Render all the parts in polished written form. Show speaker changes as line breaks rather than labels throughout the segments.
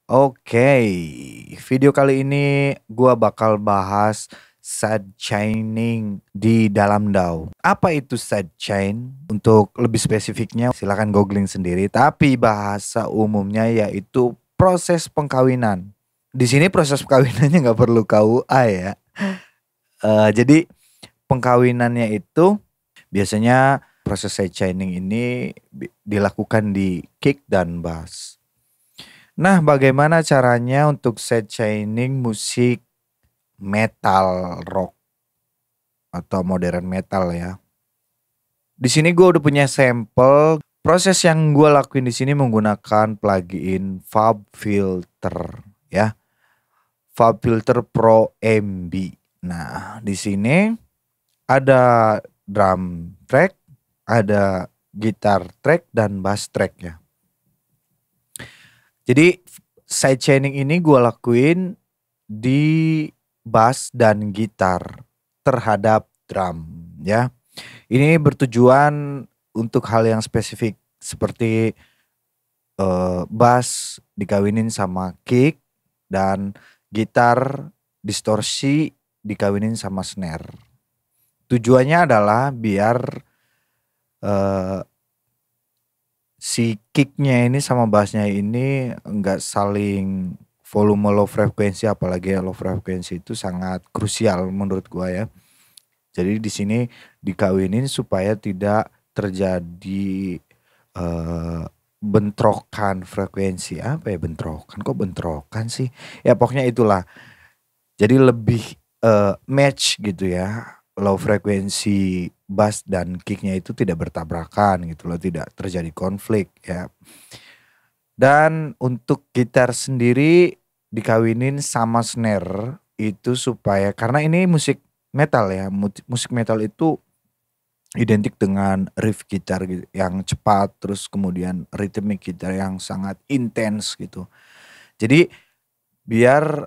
Oke, video kali ini gua bakal bahas sidechaining di dalam DAO. Apa itu sidechain? Untuk lebih spesifiknya silakan googling sendiri, tapi bahasa umumnya yaitu proses pengkawinan. Di sini proses perkawinannya nggak perlu KUA ya. Jadi pengkawinannya itu biasanya proses sidechaining ini dilakukan di kick dan bass. Nah, bagaimana caranya untuk sidechaining musik metal rock atau modern metal ya? Di sini gue udah punya sampel. Proses yang gue lakuin di sini menggunakan plugin FabFilter ya, FabFilter Pro MB. Nah, di sini ada drum track, ada gitar track dan bass track ya. Jadi sidechaining ini gue lakuin di bass dan gitar terhadap drum ya. Ini bertujuan untuk hal yang spesifik seperti bass dikawinin sama kick dan gitar distorsi dikawinin sama snare. Tujuannya adalah biar si kicknya ini sama bassnya ini enggak saling volume low frekuensi, apalagi low frekuensi itu sangat krusial menurut gua ya. Jadi di sini dikawinin supaya tidak terjadi bentrokan frekuensi. Apa ya bentrokan? Kok bentrokan sih? Ya pokoknya itulah. Jadi lebih match gitu ya. Low frekuensi bass dan kicknya itu tidak bertabrakan gitu loh, tidak terjadi konflik ya. Dan untuk gitar sendiri dikawinin sama snare itu supaya, karena ini musik metal ya, musik metal itu identik dengan riff gitar gitu, yang cepat, terus kemudian ritmik gitar yang sangat intens gitu. Jadi biar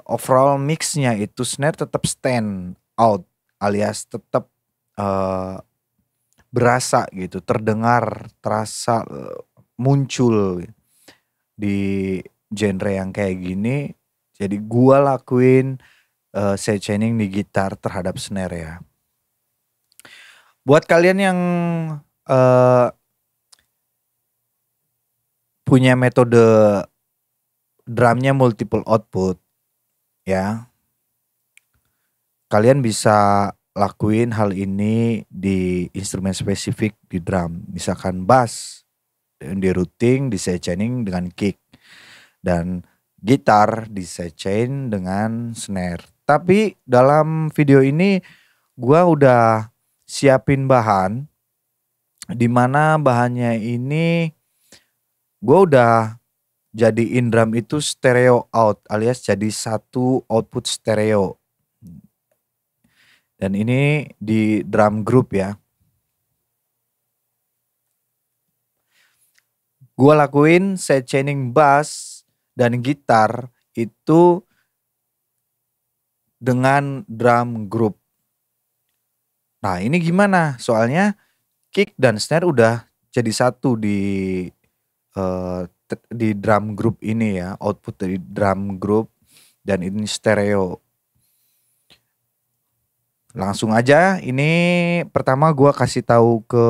overall mixnya itu snare tetap stand out alias tetap berasa gitu, terdengar, terasa muncul di genre yang kayak gini. Jadi gua lakuin sidechaining di gitar terhadap snare ya. Buat kalian yang punya metode drumnya multiple output ya, kalian bisa lakuin hal ini di instrumen spesifik di drum. Misalkan bass di routing, di sidechaining dengan kick, dan gitar di sidechain dengan snare. Tapi dalam video ini gua udah siapin bahan, dimana bahannya ini gua udah jadiin drum itu stereo out alias jadi satu output stereo. Dan ini di drum group ya. Gua lakuin sidechaining bass dan gitar itu dengan drum group. Nah ini gimana? Soalnya kick dan snare udah jadi satu di drum group ini ya, output dari drum group, dan ini stereo. Langsung aja, ini pertama gua kasih tahu ke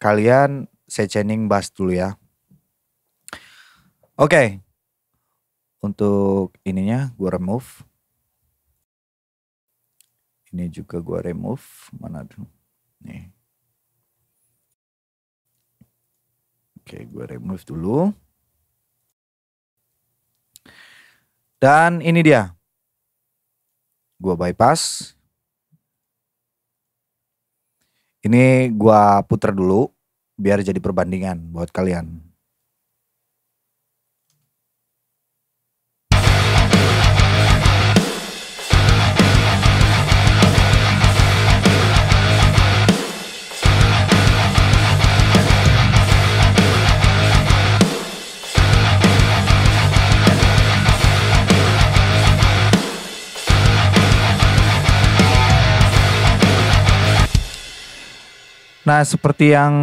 kalian sidechaining bass dulu ya. Oke. Untuk ininya gua remove. Ini juga gua remove, mana tuh? Nih. Oke, gua remove dulu. Dan ini dia. Gua bypass. Ini gua puter dulu biar jadi perbandingan buat kalian. Nah, seperti yang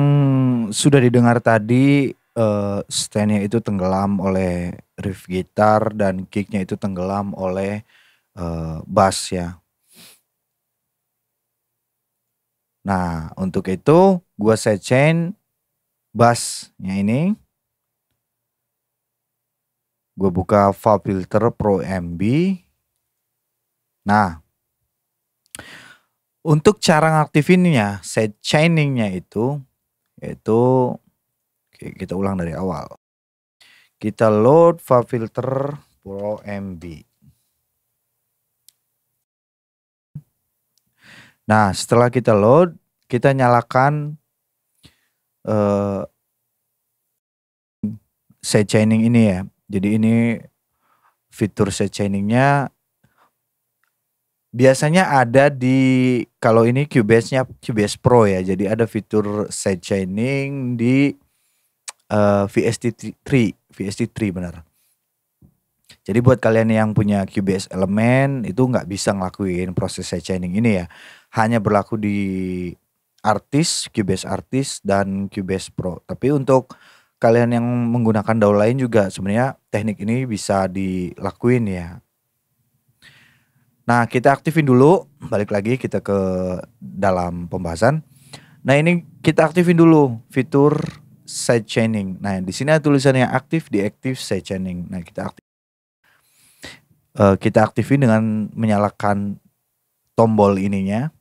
sudah didengar tadi, stand-nya itu tenggelam oleh riff gitar dan kicknya itu tenggelam oleh bass ya. Nah, untuk itu gua sidechain bassnya ini. Gue buka file filter Pro MB. Nah, untuk cara ngaktifinnya, sidechainingnya itu, yaitu kita ulang dari awal. Kita load file filter Pro MB. Nah, setelah kita load, kita nyalakan sidechaining ini ya. Jadi ini fitur sidechainingnya biasanya ada di, kalau ini Cubase-nya Cubase Pro ya. Jadi ada fitur sidechaining di VST3 benar. Jadi buat kalian yang punya Cubase Element itu nggak bisa ngelakuin proses sidechaining ini ya. Hanya berlaku di Artist, Cubase Artist dan Cubase Pro. Tapi untuk kalian yang menggunakan DAW lain juga sebenarnya teknik ini bisa dilakuin ya. Nah, kita aktifin dulu, balik lagi kita ke dalam pembahasan. Nah, ini kita aktifin dulu fitur sidechaining. Nah, di sini ada tulisannya aktif, deaktif, sidechaining. Nah, kita aktifin dengan menyalakan tombol ininya.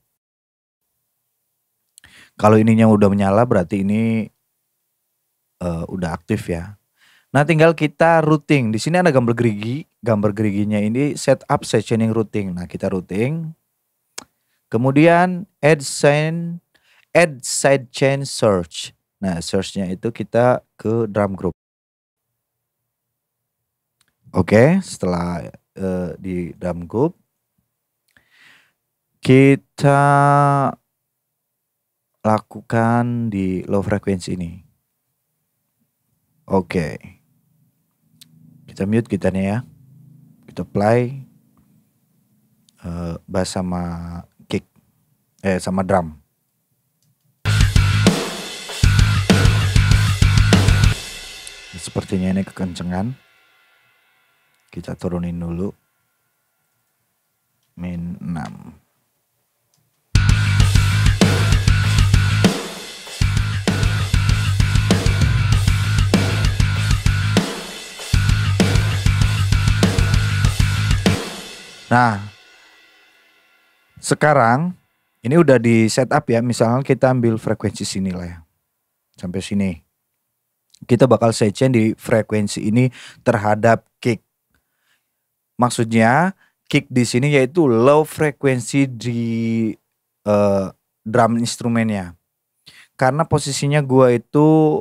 Kalau ininya udah menyala berarti ini udah aktif ya. Nah, tinggal kita routing. Di sini ada gambar gerigi. Gambar geriginya ini setup sidechaining routing. Nah, kita routing. Kemudian add sidechain search. Nah, searchnya itu kita ke drum group. Oke, setelah di drum group kita lakukan di low frequency ini. Oke. Kita mute gitarnya ya. Kita play bass sama kick. Sama drum. Sepertinya ini kekencengan. Kita turunin dulu. Min 6. Nah, sekarang ini udah di setup ya. Misalnya kita ambil frekuensi sini lah ya. Sampai sini. Kita bakal sidechain di frekuensi ini terhadap kick. Maksudnya kick di sini yaitu low frekuensi di drum instrumennya. Karena posisinya gua itu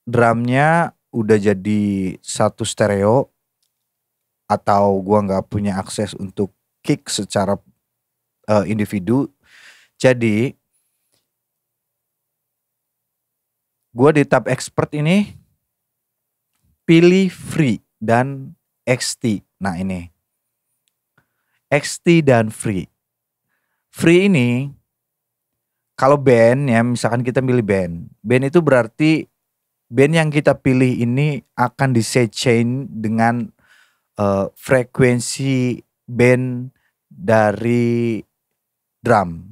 drumnya udah jadi satu stereo. Atau gua nggak punya akses untuk kick secara individu. Jadi gua di tab expert ini pilih free dan XT. Nah, ini XT dan free. Free ini kalau band ya, misalkan kita pilih band. Band itu berarti band yang kita pilih ini akan di sidechain dengan frekuensi band dari drum.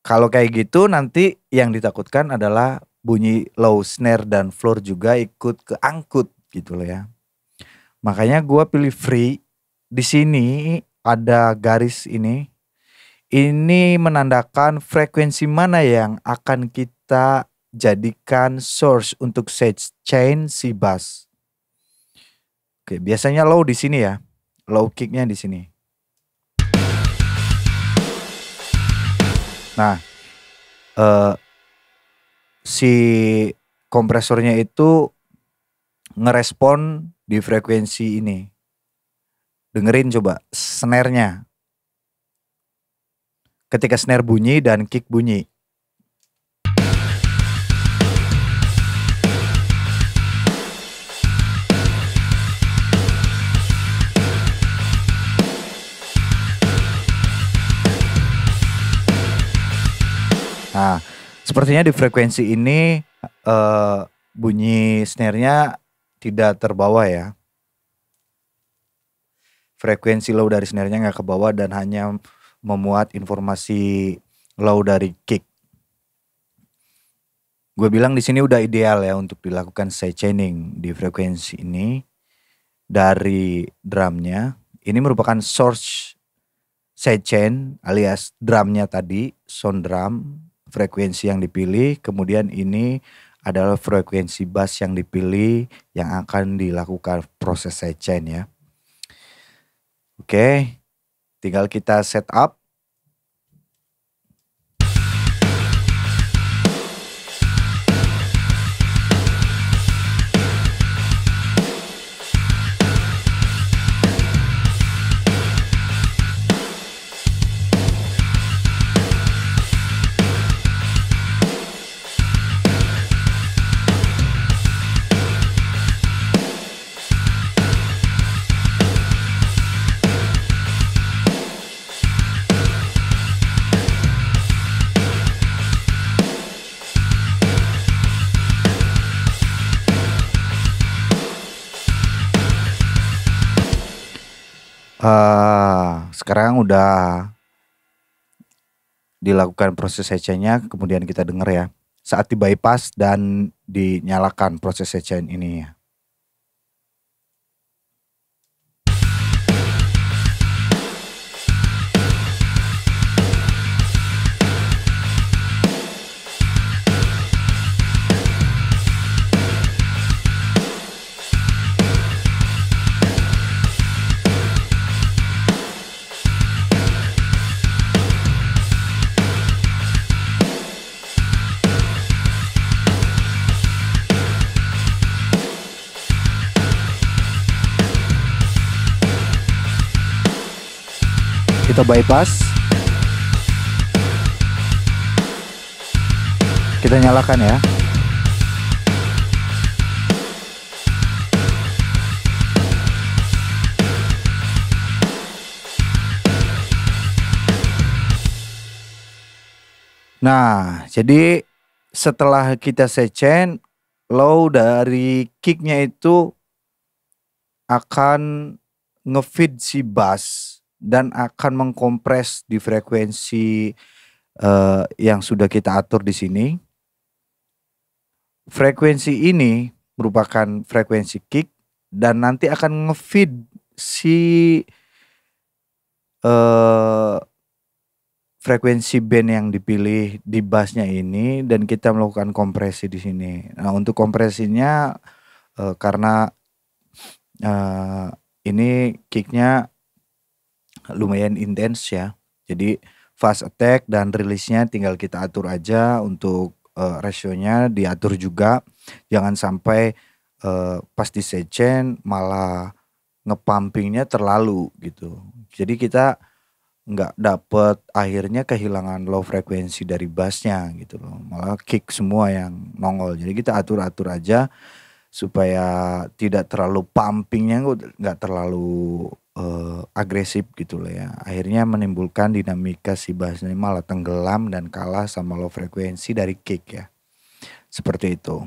Kalau kayak gitu nanti yang ditakutkan adalah bunyi low snare dan floor juga ikut keangkut gitu loh ya. Makanya gua pilih free. Di sini ada garis ini. Ini menandakan frekuensi mana yang akan kita jadikan source untuk sidechain si bass. Oke, biasanya low di sini ya. Low kicknya di sini. Nah, si kompresornya itu ngerespon di frekuensi ini. Dengerin coba snare-nya. Ketika snare bunyi dan kick bunyi. Nah, sepertinya di frekuensi ini bunyi snare-nya tidak terbawa ya. Frekuensi low dari snare-nya nggak ke bawah dan hanya memuat informasi low dari kick. Gue bilang di sini udah ideal ya untuk dilakukan sidechaining di frekuensi ini dari drumnya. Ini merupakan source sidechain alias drumnya tadi, sound drum, frekuensi yang dipilih. Kemudian ini adalah frekuensi bass yang dipilih yang akan dilakukan proses sidechain ya. Oke, tinggal kita setup. Sekarang udah dilakukan proses sidechain-nya, kemudian kita dengar ya. Saat di bypass dan dinyalakan proses sidechain ini ya. Kita bypass. Kita nyalakan ya. Nah, jadi setelah kita sidechain, low dari kicknya itu akan ngefeed si bass dan akan mengkompres di frekuensi yang sudah kita atur di sini. Frekuensi ini merupakan frekuensi kick dan nanti akan ngefeed si frekuensi band yang dipilih di bassnya ini dan kita melakukan kompresi di sini. Nah, untuk kompresinya karena ini kicknya lumayan intens ya. Jadi fast attack dan rilisnya tinggal kita atur aja untuk rasionya diatur juga. Jangan sampai pas di sidechain malah ngepumpingnya terlalu gitu. Jadi kita nggak dapet akhirnya kehilangan low frekuensi dari bassnya gitu loh. Malah kick semua yang nongol. Jadi kita atur-atur aja supaya tidak terlalu pumpingnya nggak terlalu agresif gitu loh ya. Akhirnya menimbulkan dinamika si bassnya malah tenggelam dan kalah sama low frekuensi dari kick ya. Seperti itu.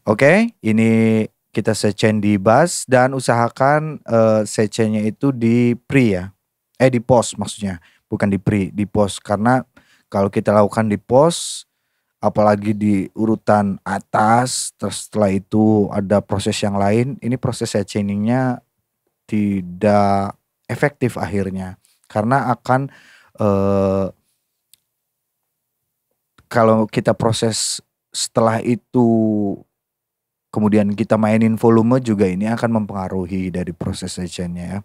Oke, ini kita sidechain di bass dan usahakan sidechainnya itu di pre ya. Di post maksudnya, bukan di pre, di post. Karena kalau kita lakukan di post, apalagi di urutan atas, terus setelah itu ada proses yang lain, ini proses sidechainingnya tidak efektif akhirnya. Karena akan kalau kita proses setelah itu kemudian kita mainin volume juga ini akan mempengaruhi dari proses sidechainnya ya.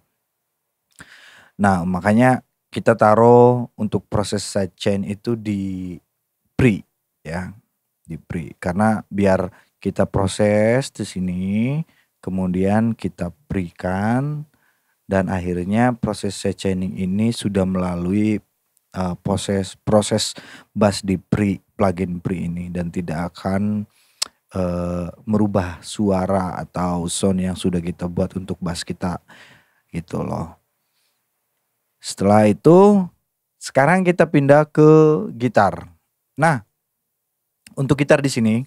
Nah, makanya kita taruh untuk proses sidechain itu di pre ya, di pre karena biar kita proses di sini, kemudian kita pre-kan dan akhirnya proses sidechaining ini sudah melalui proses bass di pre plugin pre ini dan tidak akan merubah suara atau sound yang sudah kita buat untuk bass kita gitu loh. Setelah itu sekarang kita pindah ke gitar. Nah, untuk gitar di sini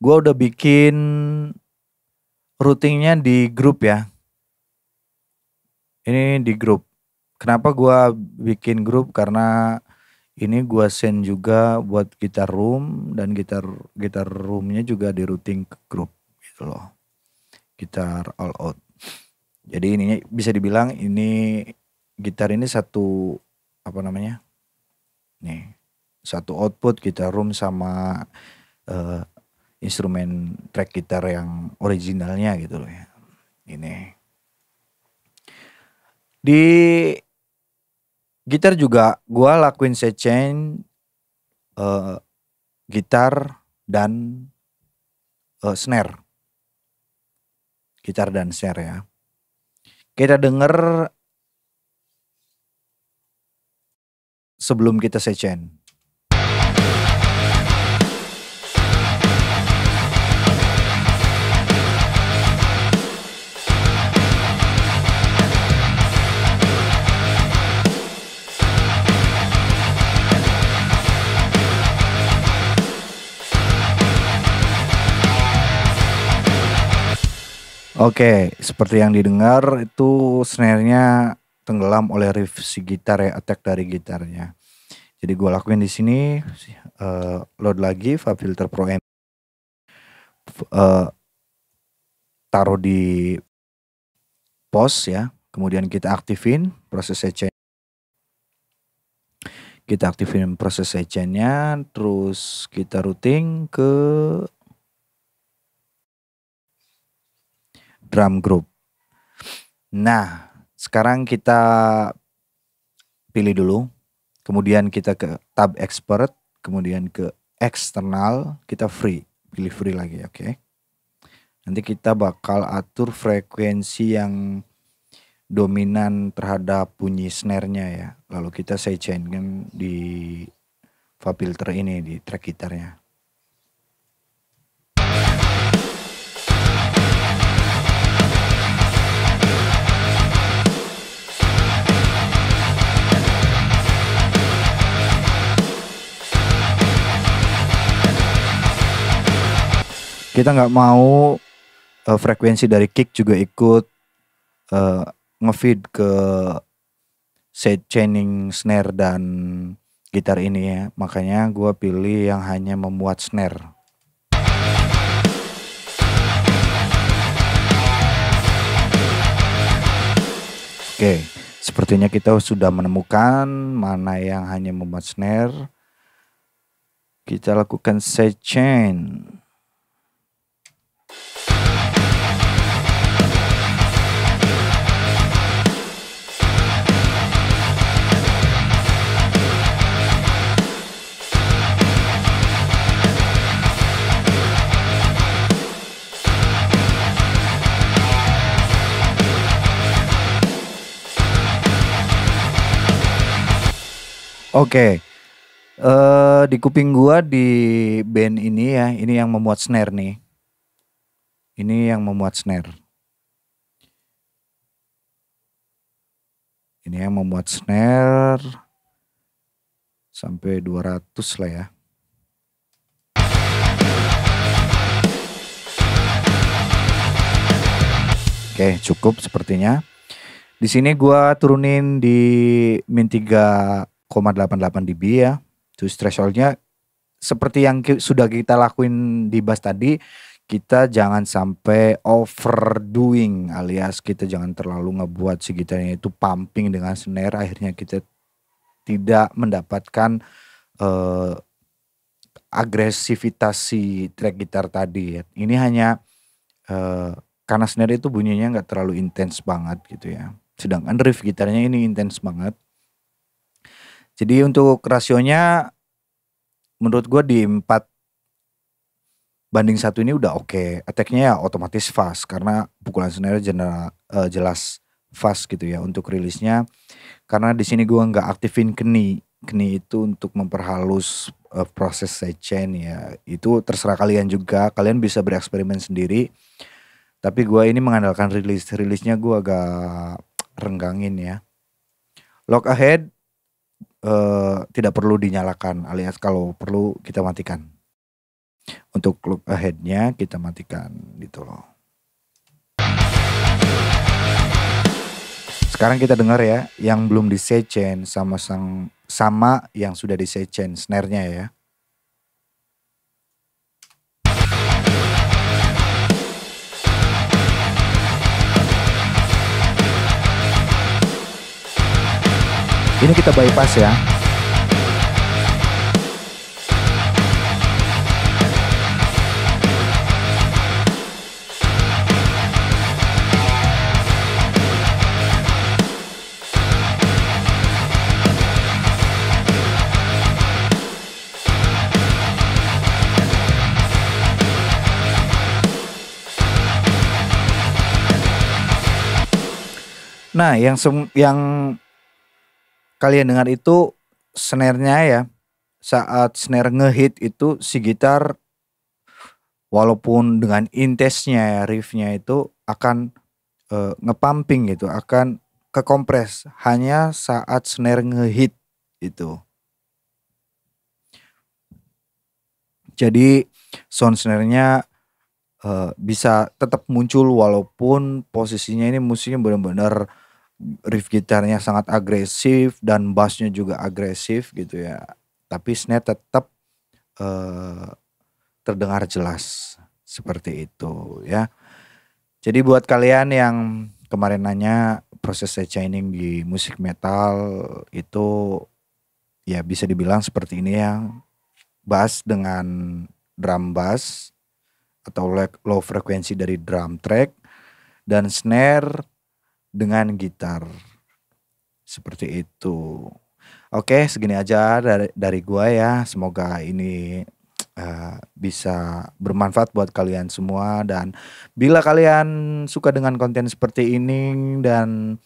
Gua udah bikin routingnya di grup ya. Ini di grup. Kenapa gua bikin grup? Karena ini gua send juga buat gitar room dan gitar roomnya juga di routing ke grup gitu loh. Gitar all out. Jadi ininya bisa dibilang ini gitar ini satu apa namanya? Nih, satu output gitar room sama instrumen track gitar yang originalnya gitu loh ya. Ini. Di gitar juga gua lakuin sidechain gitar dan snare. Gitar dan snare ya. Kita denger sebelum kita sidechain. Oke, seperti yang didengar itu snare-nya tenggelam oleh riff si gitar ya, attack dari gitarnya. Jadi gue lakuin di sini load lagi FabFilter Pro M, taruh di pause ya, kemudian kita aktifin proses sidechain. Kita aktifin proses sidechain-nya, terus kita routing ke drum group. Nah, sekarang kita pilih dulu, kemudian kita ke tab expert, kemudian ke eksternal, kita free, pilih free lagi, oke. Nanti kita bakal atur frekuensi yang dominan terhadap bunyi snare-nya ya. Lalu kita sidechain kan di FabFilter ini di track gitarnya. Kita nggak mau frekuensi dari kick juga ikut ngefeed ke sidechaining snare dan gitar ini ya. Makanya gue pilih yang hanya memuat snare. Oke, sepertinya kita sudah menemukan mana yang hanya memuat snare. Kita lakukan sidechain. Oke, di kuping gua di band ini ya, ini yang memuat snare nih. Ini yang memuat snare. Ini yang memuat snare sampai 200 lah ya. Oke, cukup sepertinya. Di sini gua turunin di min 3,88 dB ya. Terus thresholdnya seperti yang sudah kita lakuin di bass tadi, kita jangan sampai overdoing, alias kita jangan terlalu ngebuat si gitarnya itu pumping dengan snare, akhirnya kita tidak mendapatkan agresivitas si track gitar tadi ya. Ini hanya karena snare itu bunyinya nggak terlalu intens banget gitu ya. Sedangkan riff gitarnya ini intens banget. Jadi untuk rasionya menurut gue di 4:1 ini udah oke. Attack-nya ya otomatis fast karena pukulan snare jelas fast gitu ya untuk rilisnya. Karena di sini gue nggak aktifin keni. Keni itu untuk memperhalus proses sidechain ya. Itu terserah kalian juga. Kalian bisa bereksperimen sendiri. Tapi gue ini mengandalkan rilisnya gue agak renggangin ya. Lock ahead tidak perlu dinyalakan, alias kalau perlu kita matikan. Untuk look ahead-nya kita matikan gitu loh. Sekarang kita dengar ya yang belum di sidechain sama yang sudah di sidechain snare-nya ya. Ini kita bypass ya. Nah, yang kalian dengar itu snare-nya ya. Saat snare ngehit itu si gitar walaupun dengan intensnya ya riff-nya itu akan ngepumping gitu, akan kekompres hanya saat snare ngehit itu. Jadi sound snare-nya bisa tetap muncul walaupun posisinya ini musiknya benar-benar riff gitarnya sangat agresif dan bassnya juga agresif gitu ya. Tapi snare tetap terdengar jelas seperti itu ya. Jadi buat kalian yang kemarin nanya proses sidechaining di musik metal itu ya bisa dibilang seperti ini ya. Bass dengan drum bass atau low frekuensi dari drum track dan snare dengan gitar. Seperti itu. Oke, segini aja dari gua ya. Semoga ini bisa bermanfaat buat kalian semua, dan bila kalian suka dengan konten seperti ini dan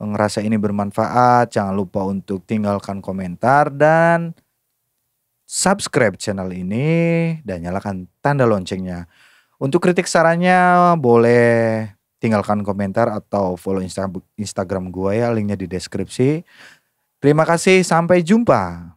ngerasa ini bermanfaat, jangan lupa untuk tinggalkan komentar dan subscribe channel ini dan nyalakan tanda loncengnya. Untuk kritik sarannya boleh tinggalkan komentar atau follow Instagram gue ya, linknya di deskripsi. Terima kasih, sampai jumpa.